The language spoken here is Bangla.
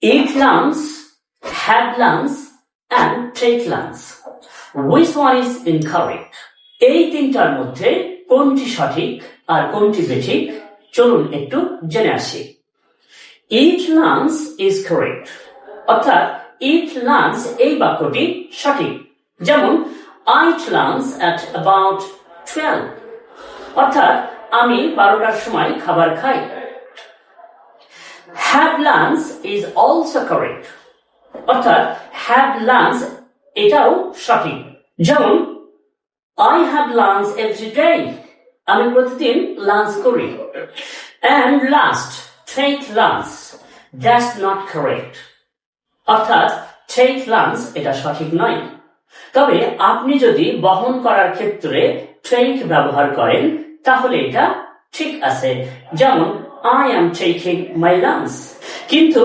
Eat lunch, have lunch, and take lunch. Which one is incorrect? এই তিনটার মধ্যে কোনটি সঠিক আর কোনটি বেঠিক চলুন একটু জেনে আসি। Eat lunch is correct. অর্থাৎ eat lunch এই বাক্যটি সঠিক। যেমন I eat lunch at about 12. অর্থাৎ আমি 12টার সময় খাবার খাই। Have lunch is also correct. অর্থাৎ have lunch এটাও সঠিক। যেমন I have lunch every day. আমি প্রতিদিন লাঞ্চ করি। And last, take lunch. That's not correct. অর্থাৎ take lunch এটা সঠিক নয়। তবে আপনি যদি বহন করার ক্ষেত্রে take ব্যবহার করেন তাহলে এটা ঠিক আছে। যেমন I am taking my lunch. কিন্তু